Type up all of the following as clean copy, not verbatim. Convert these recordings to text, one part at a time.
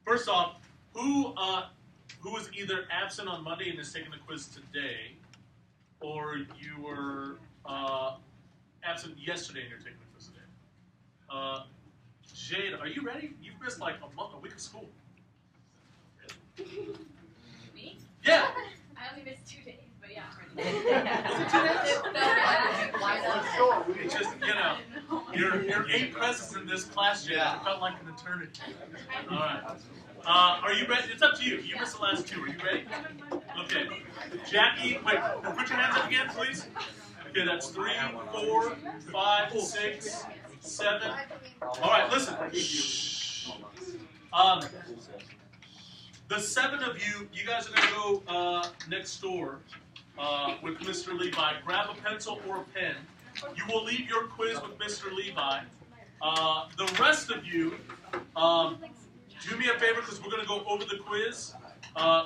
First off, who was either absent on Monday and is taking the quiz today, or you were absent yesterday and you're taking the quiz today? Jade, are you ready? You've missed like a week of school. Me? Yeah. I only missed 2 days, but yeah, I'm ready. Was it 2 days? It's just, your 8 presents in this class, Jade. It felt like an eternity. All right. Are you ready? It's up to you. You missed the last 2. Are you ready? Okay. Jackie, wait. Put your hands up again, please. Okay, that's 3, 4, 5, 6, 7. All right, listen. Shh. The 7 of you, you guys are going to go next door with Mr. Levi. Grab a pencil or a pen. You will leave your quiz with Mr. Levi. The rest of you, do me a favor because we're going to go over the quiz.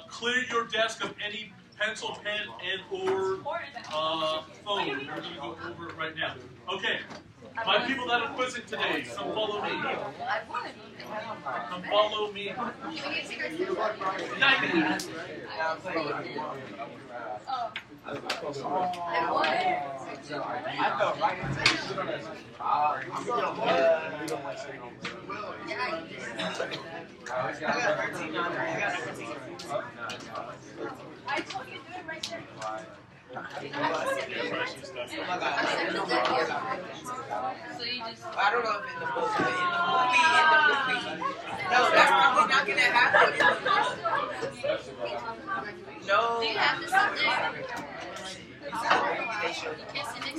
Clear your desk of any pencil, pen, and or phone. We're going to go over it right now. Okay. My people that are quizzing today, come follow me. Come follow me. 9 minutes. I felt right into it. I told you to do it right there. So you just... I don't know if in the movie. No, that's probably not gonna happen. No. Do you have to sit there? You can't sit next to me.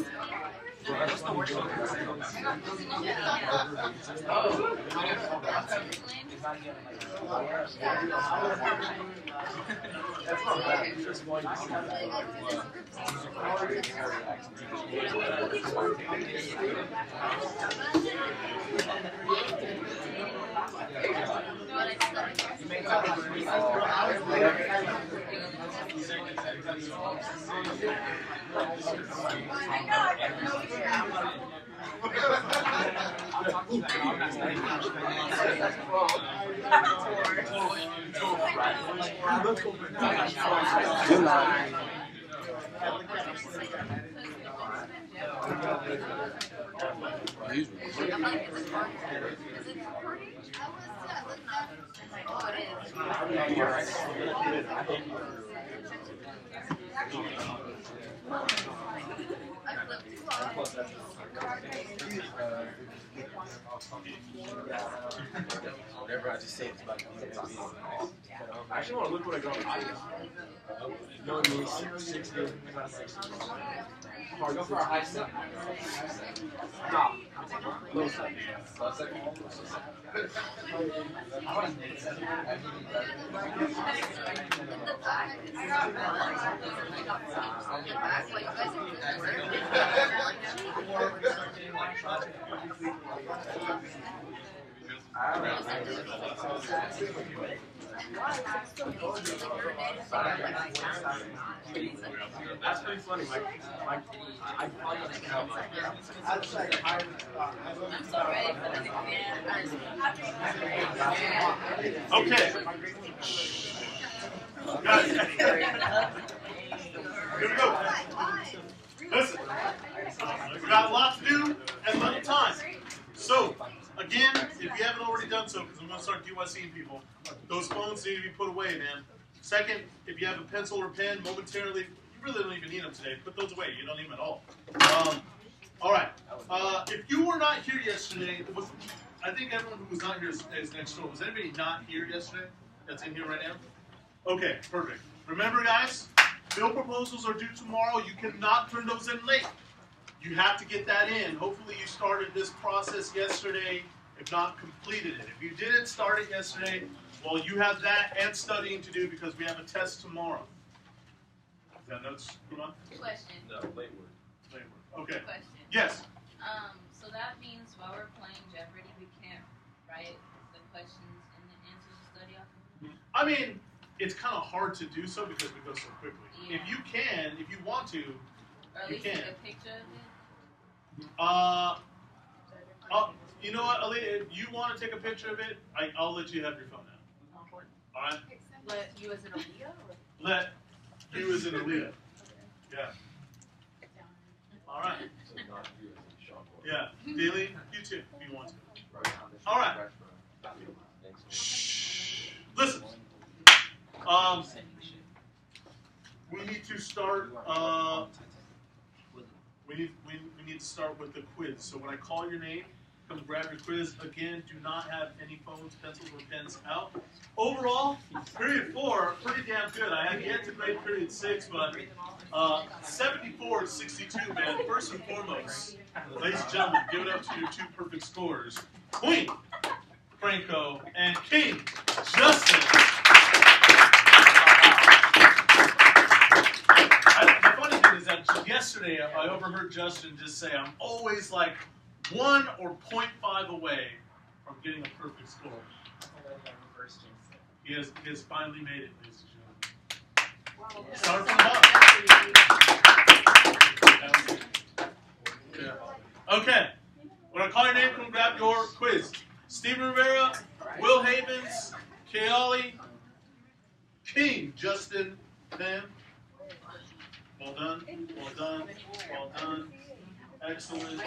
Whatever I just say is about to be I actually want to look what I got. No, 6 years. Go for a high step. Stop. Low step. Low step. That's pretty funny, Mike. I I'm so ready for this again. Okay. Guys, here we go. Listen, we got a lot to do and little time. So, again, if you haven't already done so, because I'm going to start DYCing people, those phones need to be put away, man. Second, if you have a pencil or pen, momentarily, you really don't even need them today. Put those away. You don't need them at all. All right. If you were not here yesterday, I think everyone who was not here is next door. Was anybody not here yesterday that's in here right now? Okay, perfect. Remember, guys, bill proposals are due tomorrow. You cannot turn those in late. You have to get that in. Hopefully you started this process yesterday, if not completed it. If you didn't start it yesterday, well, you have that and studying to do because we have a test tomorrow. Is that notes? Come on. Question. No, late word. Late word. Okay. Question. Yes. So that means while we're playing Jeopardy, we can't write the questions and the answers to study off of? I mean, it's kind of hard to do so because we go so quickly. Yeah. If you can, if you want to, Or at you least can. take a picture of it? You know what, Ali, if you want to take a picture of it, I'll let you have your phone now. All right. Let you as an Aaliyah? Or? Let you as an Aaliyah. Yeah. All right. Yeah. Daily, you too, if you want to. All right. Shh. Listen. We need to start. We need to start with the quiz. So when I call your name, come grab your quiz. Again, do not have any phones, pencils, or pens out. Overall, period 4, pretty damn good. I have yet to grade period 6, but 74-62, man. First and foremost, ladies and gentlemen, give it up to your 2 perfect scorers, Queen Franco and King Justin. The funny thing is that yesterday I overheard Justin just say, "I'm always like 1 or 0.5 away from getting a perfect score." He has finally made it, ladies and gentlemen. Start from the bottom. Yeah. Okay. When I call your name, come grab your quiz. Steven Rivera, Will Havens, Kayali, King Justin, Pam. Well done. Well done. Well done. Excellent.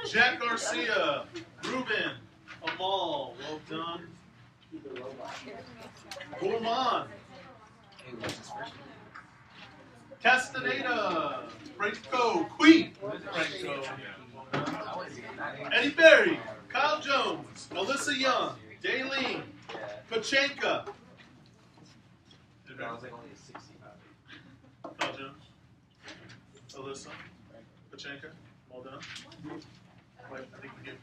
Jack Garcia, Ruben, Amal. Well done. Gorman. Castaneda. Franco. Queen. Franco. Eddie Berry. Kyle Jones. Melissa Young. Daylene. Pachenka. Kyle Jones. Alyssa. Pachenka. Well done. Wait, I think we get it.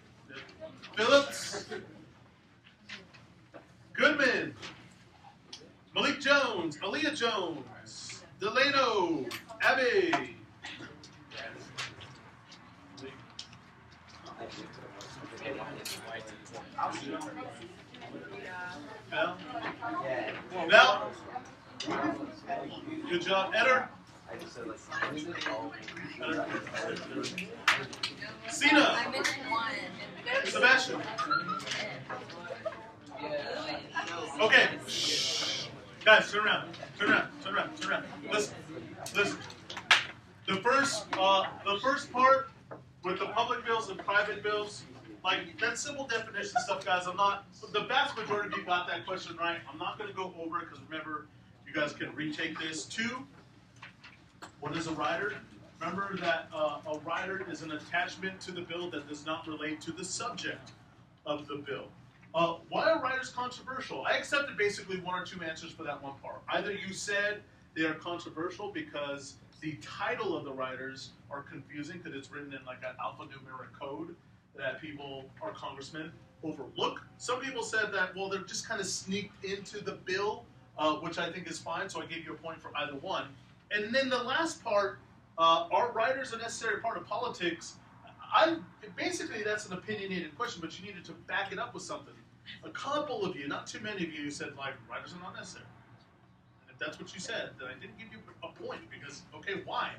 Phillips. Goodman. Malik Jones. Aaliyah Jones. Delano. Abby. Bell. Bell. Good job. Eder. Cena. I missed one. Sebastian. Okay. Shh. Guys, turn around. Turn around. Turn around. Turn around. Listen. Listen. The first part with the public bills and private bills, like that simple definition stuff, guys. The vast majority of you got that question right. I'm not going to go over it because remember, you guys can retake this. 2, what is a rider? Remember that a rider is an attachment to the bill that does not relate to the subject of the bill. Why are riders controversial? I accepted basically 1 or 2 answers for that one part. Either you said they are controversial because the title of the riders are confusing because it's written in like an alphanumeric code that people or congressmen overlook. Some people said that, well, they're just kind of sneaked into the bill, which I think is fine, so I gave you a point for either one. And then the last part, are riders a necessary part of politics? Basically, that's an opinionated question, but you needed to back it up with something. A couple of you, not too many of you, said, like, riders are not necessary. And if that's what you said, then I didn't give you a point, because, okay, why?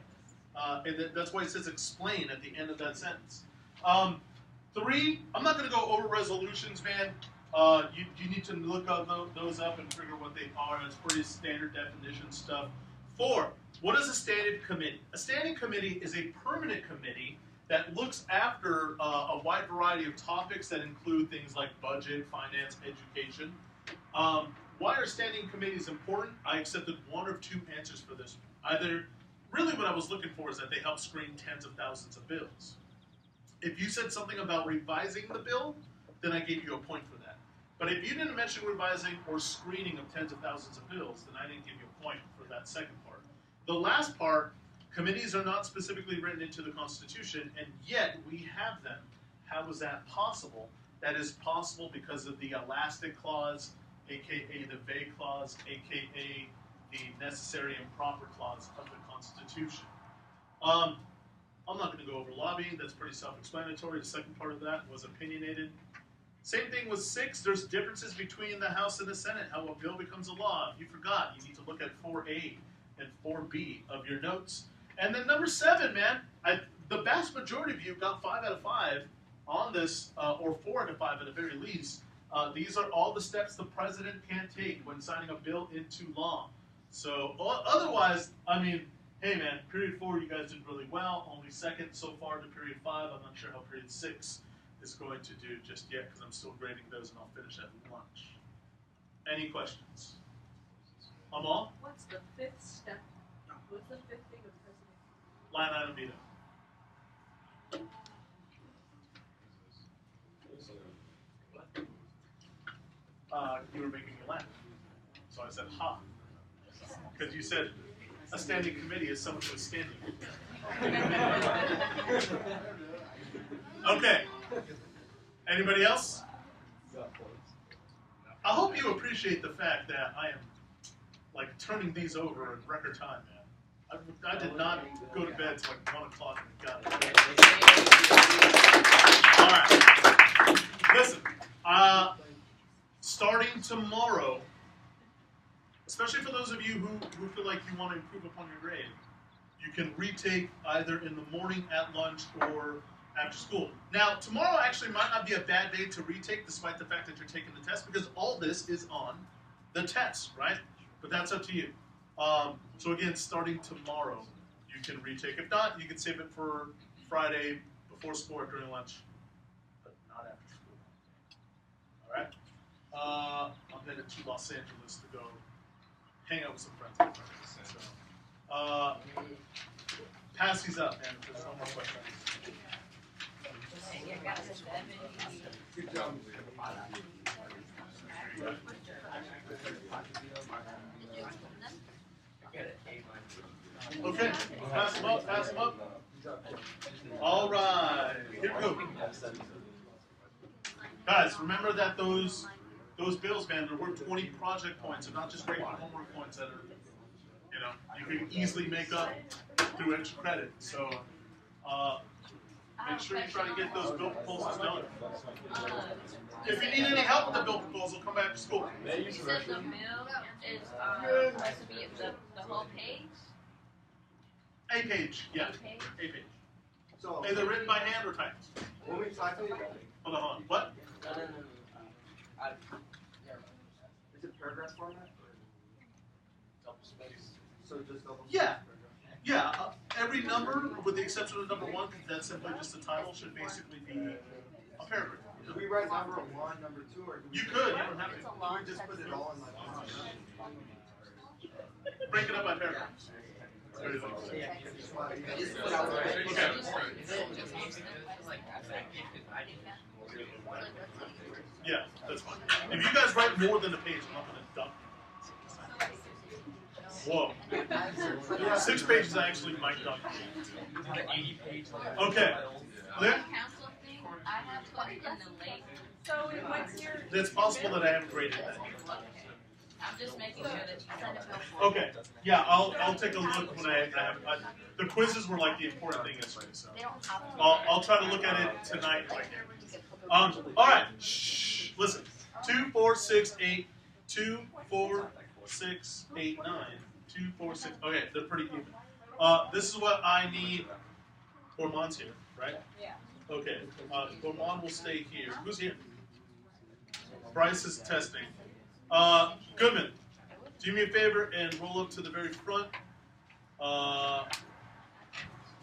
And that's why it says explain at the end of that sentence. 3, I'm not going to go over resolutions, man. You need to look those up and figure what they are. It's pretty standard definition stuff. 4, what is a standing committee? A standing committee is a permanent committee that looks after a wide variety of topics that include things like budget, finance, education. Why are standing committees important? I accepted 1 or 2 answers for this. Either, really what I was looking for is that they help screen tens of thousands of bills. If you said something about revising the bill, then I gave you a point for that. But if you didn't mention revising or screening of tens of thousands of bills, then I didn't give you a point for that second part. The last part, committees are not specifically written into the Constitution, and yet we have them. How is that possible? That is possible because of the elastic clause, aka the vague clause, aka the necessary and proper clause of the Constitution. I'm not going to go over lobbying. That's pretty self-explanatory. The second part of that was opinionated. Same thing with 6. There's differences between the House and the Senate, how a bill becomes a law. If you forgot, you need to look at 4A and 4B of your notes. And then number 7, man, the vast majority of you got 5 out of 5 on this, or 4 out of 5 at the very least. These are all the steps the president can take when signing a bill into law. So otherwise, I mean, hey man, period 4 you guys did really well. Only second so far to period 5. I'm not sure how period 6 is going to do just yet because I'm still grading those and I'll finish at lunch. Any questions? Amal? What's the 5th step? What's the 5th thing of president? Line item veto. You were making me laugh. So I said, ha. Because you said a standing committee is someone who's standing. Okay. Anybody else? I hope you appreciate the fact that I am like turning these over in record time, man. I did not go to bed till like 1 o'clock and got it. All right. Listen, starting tomorrow, especially for those of you who feel like you want to improve upon your grade, you can retake either in the morning, at lunch, or after school. Now, tomorrow actually might not be a bad day to retake despite the fact that you're taking the test because all this is on the test, right? But that's up to you. So again, starting tomorrow, you can retake. If not, you can save it for Friday before school or during lunch, but not after school. All right? I'm headed to Los Angeles to go hang out with some friends. So, pass these up, man. If there's no more questions. Good job. Okay, pass them up, pass them up. All right, here we go. Guys, remember that those bills, man, they're worth 20 project points, and not just regular homework points that are, you know, you can easily make up through extra credit. So, make sure you try to get those bill proposals done. If you need any help with the bill proposal, come back to school. You said the bill is supposed to be the whole page? A page, yeah. A page? A page. So, Either written by hand or typed. when we type it, Hold on. What? is it paragraph format? Double space. So just double space. Yeah. Yeah. Every number, with the exception of number 1, because that's simply just a title, should basically be a paragraph. Do we write number 1, number 2, or do we You could. You don't have to. do we just put it all in like one? Break it up by paragraphs. Very nice. Yeah, that's fine. If you guys write more than a page, I'm not going to dump. Whoa. 6 pages I actually might dump. Okay. Clear? Council thing, I have put it in the late. So what's your? It's possible that I haven't graded that. Okay. I'm just making sure that you send it over. Okay. Yeah, I'll take a look when I have. The quizzes were like the important thing yesterday, so I'll try to look at it tonight. All right. Shh. Listen. 2, 4, 6, 8. 2, 4, 6, 8, 9. 2, 4, 6. Okay, they're pretty even. This is what I need. Ormon's here, right? Yeah. Okay. Ormon will stay here. Who's here? Bryce is testing. Goodman, do me a favor and roll up to the very front.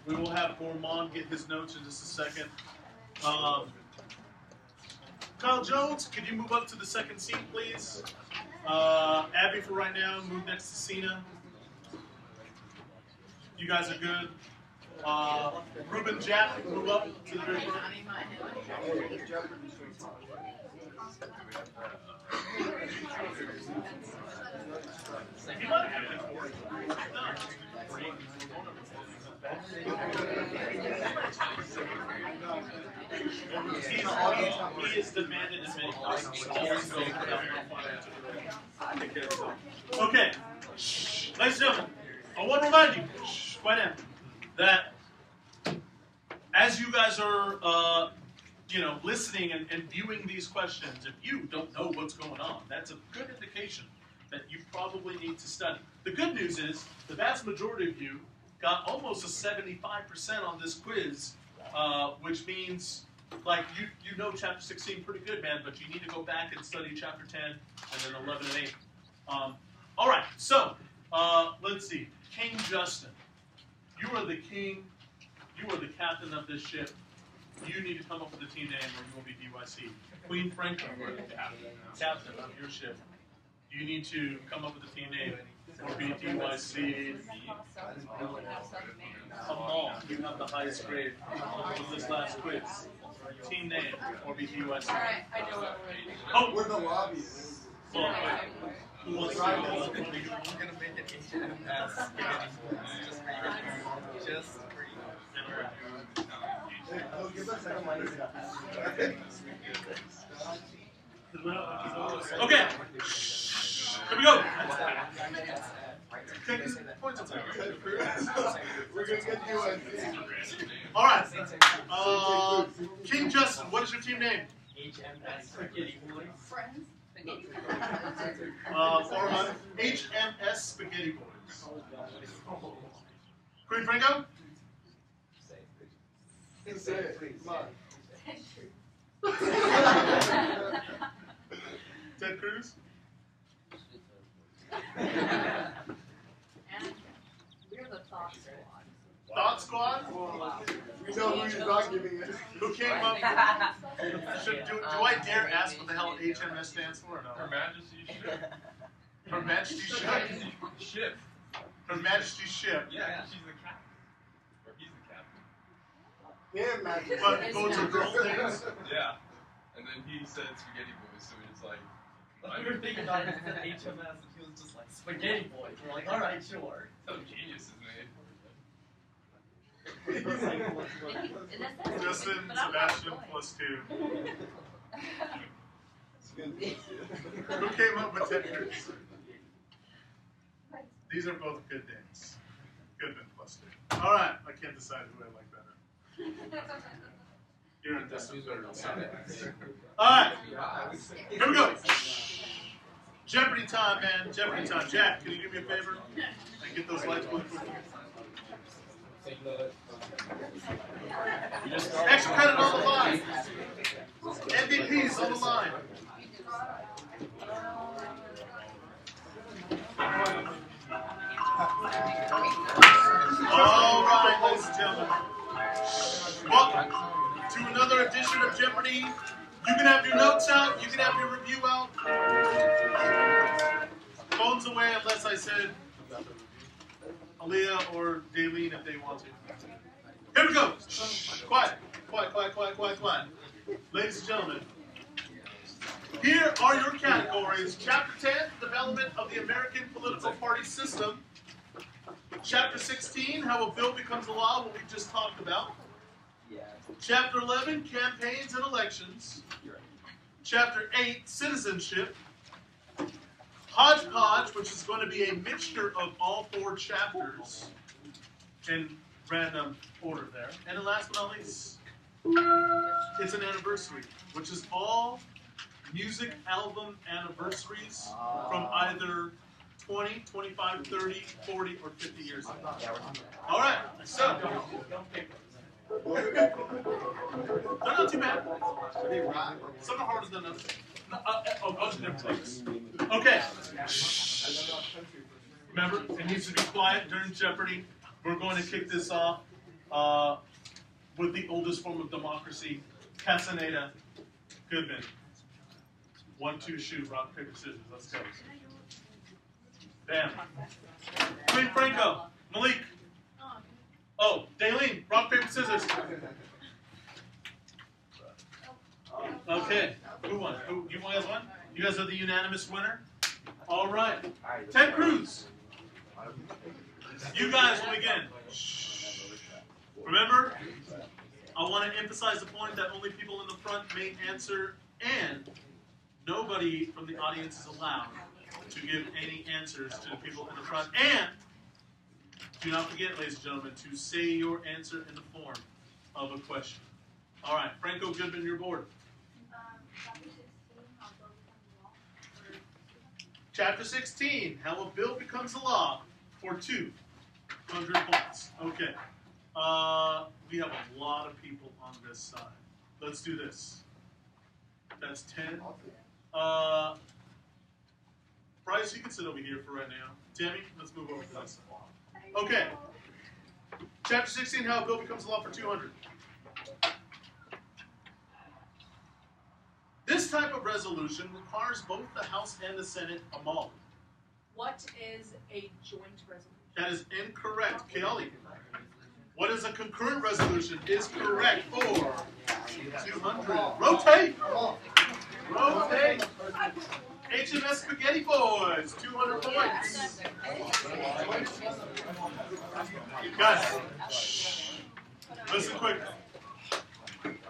We will have Ormond get his notes in just a second. Kyle Jones, could you move up to the second seat, please? Abby, for right now, move next to Cena. You guys are good. Ruben Japp, move up to the very front. He might have had it for it. He is demanded as many questions. Okay. Shh. Ladies and gentlemen, I want to remind you, quiet down, that as you guys are listening and viewing these questions, if you don't know what's going on, that's a good indication that you probably need to study. The good news is the vast majority of you got almost a 75% on this quiz, which means like you know chapter 16 pretty good, man, but you need to go back and study chapter 10 and then 11 and 8. All right, so let's see. King Justin, you are the king. You are the captain of this ship. You need to come up with a team name or you will be DYC. Queen Franklin, you are the captain of your ship. You need to come up with a team name or be DYC. Amal, you have the highest grade of this last quiz. Team name or be DYC. Alright, I know what Oh, We're the lobby. well, who wants to We're go? gonna make it HMS. Just for you. Hey, oh, give us a second light. Okay. Here we go. Take these points up there. We're gonna get you a All right. King Justin, what is your team name? Friends. For HMS Spaghetti Boys. Queen Franco? Say it, come on. Ted Cruz? And we're the thought squad. Thought Squad? We know who you're not giving it. Who came up? Do I dare ask what the hell HMS stands for or no? Her Majesty's ship. Her Majesty's Ship? Ship. Her Majesty's Ship. Yeah, she's the captain. Or he's the captain. Yeah, man. But boats are girl things? Yeah. And then he said spaghetti boys, so it's like. We were thinking about it at HMS, and he was just like, spaghetti boys. We're like, alright, sure. Some genius is made. Justin, Sebastian +2. Who came up with Ted Cruz? These are both good names. Goodman +2. All right, I can't decide who I like better. You're in distance better than some. All right, here we go. Jeopardy time, man. Jeopardy time. Jack, can you do me a favor and get those lights going quickly? Extra credit on the line. MVPs on the line. All right, ladies and gentlemen. Welcome to another edition of Jeopardy. You can have your notes out. You can have your review out. Phones away unless I said Aaliyah or Daleen if they want to. Here we go. Shh. Quiet. Quiet, quiet, quiet, quiet, quiet. Ladies and gentlemen, here are your categories. Chapter 10, Development of the American Political Party System. Chapter 16, How a Bill Becomes a Law, what we just talked about. Chapter 11, Campaigns and Elections. Chapter 8, Citizenship. Hodgepodge, which is going to be a mixture of all 4 chapters in random order there. And then last but not least, it's an anniversary, which is all music album anniversaries from either 20, 25, 30, 40, or 50 years ago. All right, so they're not too bad. Some are harder than others. Bunch of different things. Okay. Remember, it needs to be quiet during Jeopardy. We're going to kick this off with the oldest form of democracy, Castaneda, Goodman. 1, 2, shoot, rock, paper, scissors. Let's go. Bam. Queen Franco, Malik. Oh, Daleen, rock, paper, scissors. Okay. Who won? Who? You guys won? You guys are the unanimous winner? All right. Ted Cruz. You guys will begin. Remember, I want to emphasize the point that only people in the front may answer, and nobody from the audience is allowed to give any answers to the people in the front. And do not forget, ladies and gentlemen, to say your answer in the form of a question. All right, Franco Goodman, your board. Chapter 16, How a Bill Becomes a Law, for 200 points. Okay. We have a lot of people on this side. let's do this. That's 10. Bryce, you can sit over here for right now. Tammy, let's move over to this. Okay. Chapter 16, how a bill becomes law for 200. This type of resolution requires both the House and the Senate among. What is a joint resolution? That is incorrect. Kelly. What is a concurrent resolution is correct for 200. Rotate. Rotate. HMS Spaghetti Boys, 200 points. Guys, shh. Listen quick.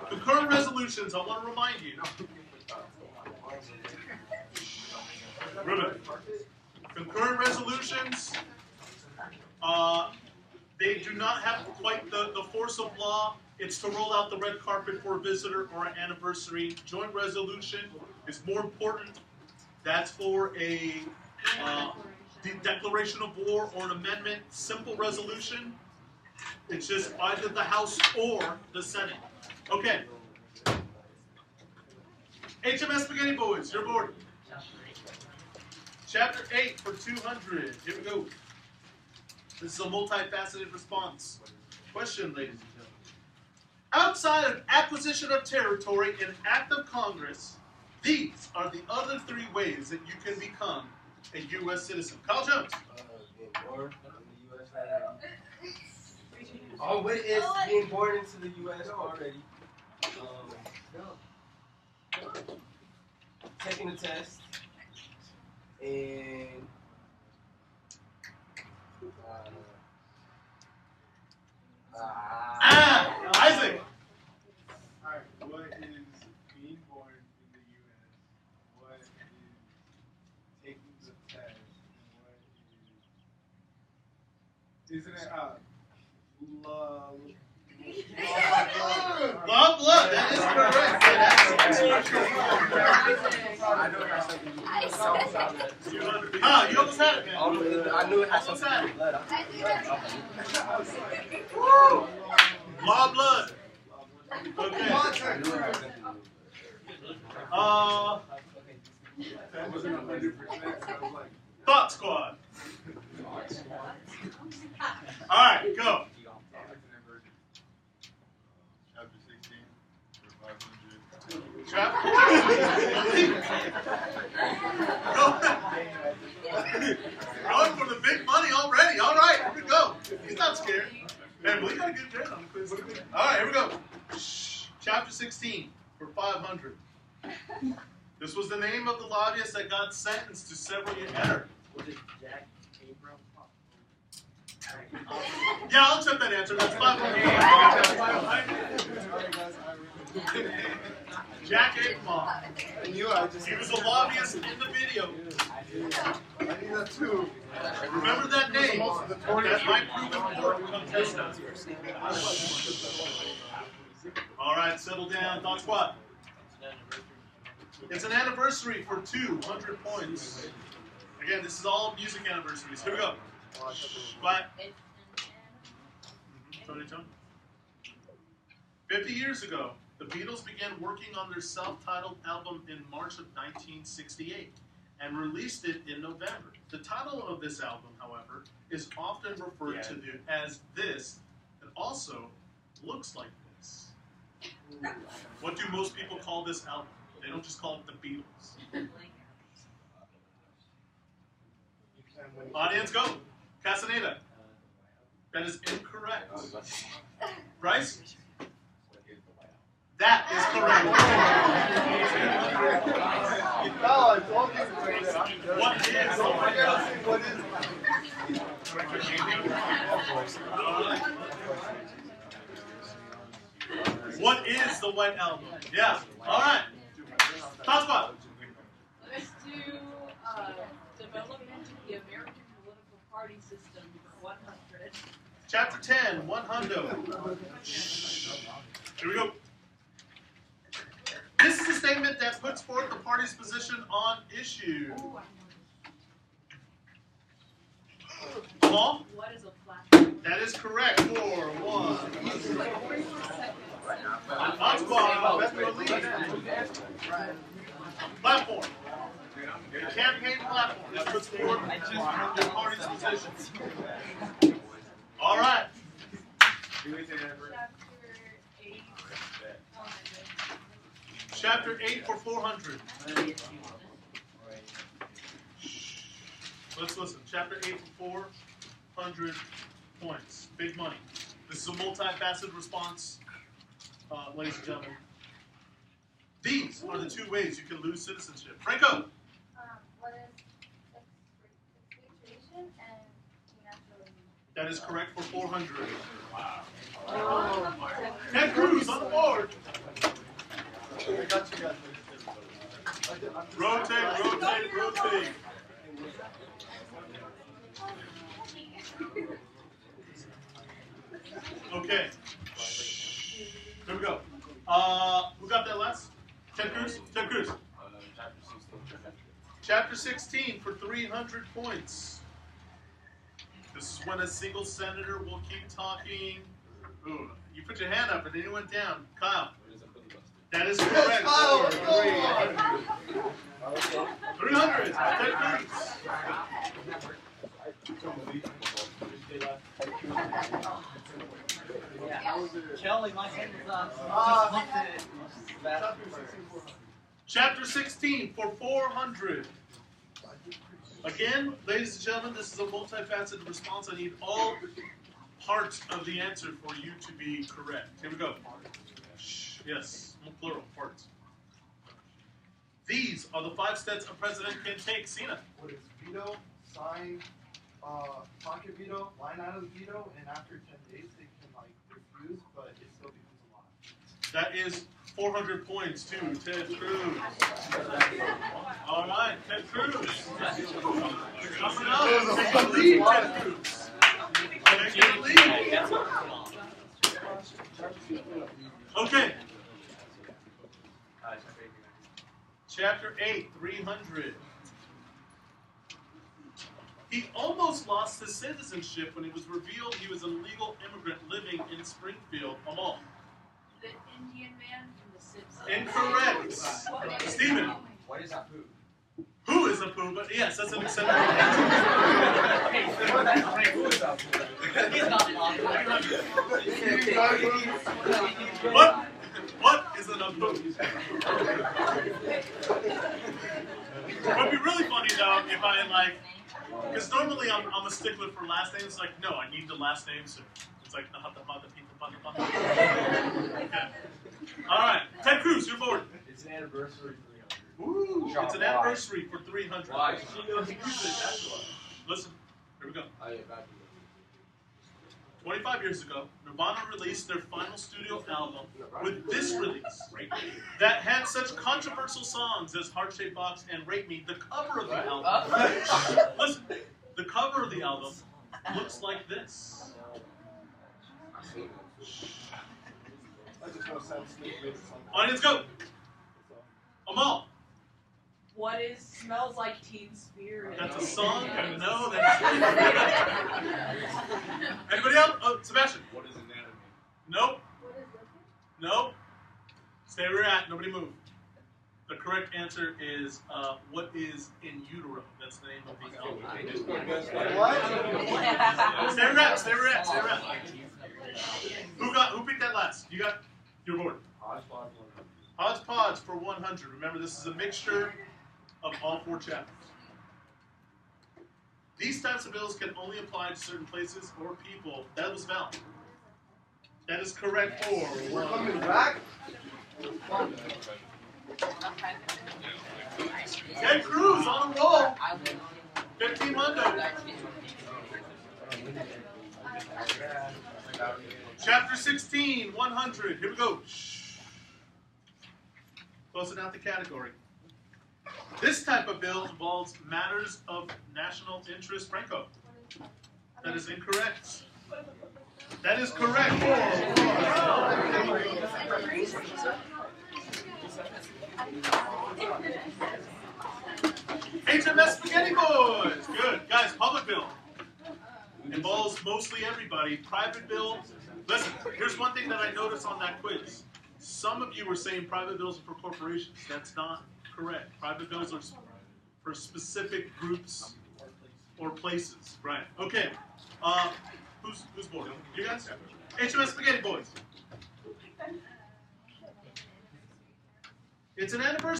Concurrent resolutions, I want to remind you. Ruben. Concurrent resolutions, they do not have quite the force of law. It's to roll out the red carpet for a visitor or an anniversary. Joint resolution is more important. That's for a declaration of war or an amendment. Simple resolution. It's just either the House or the Senate. Okay. HMS Spaghetti Boys, you're bored. Chapter 8 for 200. Here we go. This is a multifaceted response. Question, ladies and gentlemen. Outside of acquisition of territory in act of Congress, these are the other 3 ways that you can become a U.S. citizen. Kyle Jones. Being born in the U.S. Oh, what is being born into the U.S. already? Taking the test and Isaac. Alright, what is being born in the U.S.? What is taking the test? And what is... Isn't it, love... Love blood, that is correct. You almost had it, man. I knew it had something to do with blood. Woo! Law blood. Okay. That wasn't 100%, so I was like... Thought Squad. Alright, go. Chapter 16 for 500. Going for the big money already. All right, here we go. He's not scared. Man, we got a good grade on the quiz. All right, here we go. Chapter 16 for 500. This was the name of the lobbyist that got sentenced to several years. Was it Jack Abram? Yeah, I'll accept that answer. That's 500. Jack Abram. He was a lobbyist in the video. I need that too. Remember that name. That might prove important come test time. All right, settle down. Thought Squad. It's an anniversary for 200 points. Again, this is all music anniversaries. Here we go. Quiet. Tony. 50 years ago, the Beatles began working on their self-titled album in March of 1968 and released it in November. The title of this album, however, is often referred to as this, and also looks like this. What do most people call this album? They don't just call it the Beatles. Audience, go. Castaneda. That is incorrect. Bryce? That is correct. No, I told you to say that. What is the White Album? What is the White Album? Yeah. All right. Top spot. Let's do development of the American political party system for 100. Chapter 10, 100. Here we go. This is a statement that puts forth the party's position on issue. Paul? What is a flashpoint? That is correct. 4, 1. Squad, best believe. Platform. Campaign platform. This puts forward your party's positions. All right. Chapter 8 for 400. Let's listen. Chapter 8 for 400 points. Big money. This is a multifaceted response, ladies and gentlemen. These are the 2 ways you can lose citizenship. Franco. What is expatriation and denaturalization? That is correct for 400. Wow. Ted Cruz on the board. Rotate, rotate, rotate. Okay. Here we go. Who got that last? Ted Cruz? Ted Cruz. Chapter 16 for 300 points. This is when a single senator will keep talking. Ooh, you put your hand up and then you went down. Kyle. That is correct. 300. Ted Cruz. Kelly, my hand was up. Chapter 16 for 400. Again, ladies and gentlemen, this is a multifaceted response. I need all parts of the answer for you to be correct. Here we go. Yes, plural parts. These are the 5 steps a president can take. Cena. What is veto, sign, pocket veto, line out of the veto, and after 10 days they can like refuse, but it still becomes a law. That is 400 points to Ted Cruz. All right, Ted Cruz. Coming up, take the lead, Ted Cruz. Take the lead. Okay. Chapter 8, 300. He almost lost his citizenship when it was revealed he was a legal immigrant living in Springfield, Amal. The Indian man from the Simpsons. Incorrect. Steven. What is a poo? Who is a poo? But yes, that's an acceptable He's not laughing. What is an a poo? It would be really funny though if I like, because normally I'm a stickler for last names. It's like, no, I need the last name, so it's like Okay. All right, Ted Cruz, you're forward. It's an anniversary for 300. Ooh, it's an anniversary for 300. Why? She knows he uses it, that's why. Listen, here we go. I get back to 25 years ago, Nirvana released their final studio album with this release that had such controversial songs as Heart Shaped Box and Rape Me. The cover of the album, listen, the cover of the album looks like this. Audience, go. Amal. What is Smells Like Teen Spirit? That's a song. No, that's anybody else? Oh, Sebastian. What is anatomy? Nope. Nope. Stay where you're at. Nobody move. The correct answer is what is in utero. That's the name of the album. What? Stay where you're at. Stay where you're at. Stay where you're at. Who picked that last? You got your board. Hodgepodge for 100. Remember, this is a mixture of all 4 chapters. These types of bills can only apply to certain places or people. That was valid. That is correct for. We're coming back. Ted Cruz on a roll. 1500. Chapter 16, 100. Here we go. Closing out the category. This type of bill involves matters of national interest. Franco. That is incorrect. That is correct. HMS Spaghetti Boys. Good. Guys, public bill involves mostly everybody. Private bill Listen, here's one thing that I noticed on that quiz. Some of you were saying private bills are for corporations. That's not correct. Private bills are for specific groups or places. Right. Okay. Who's board? You guys? HMS Spaghetti Boys. It's an anniversary.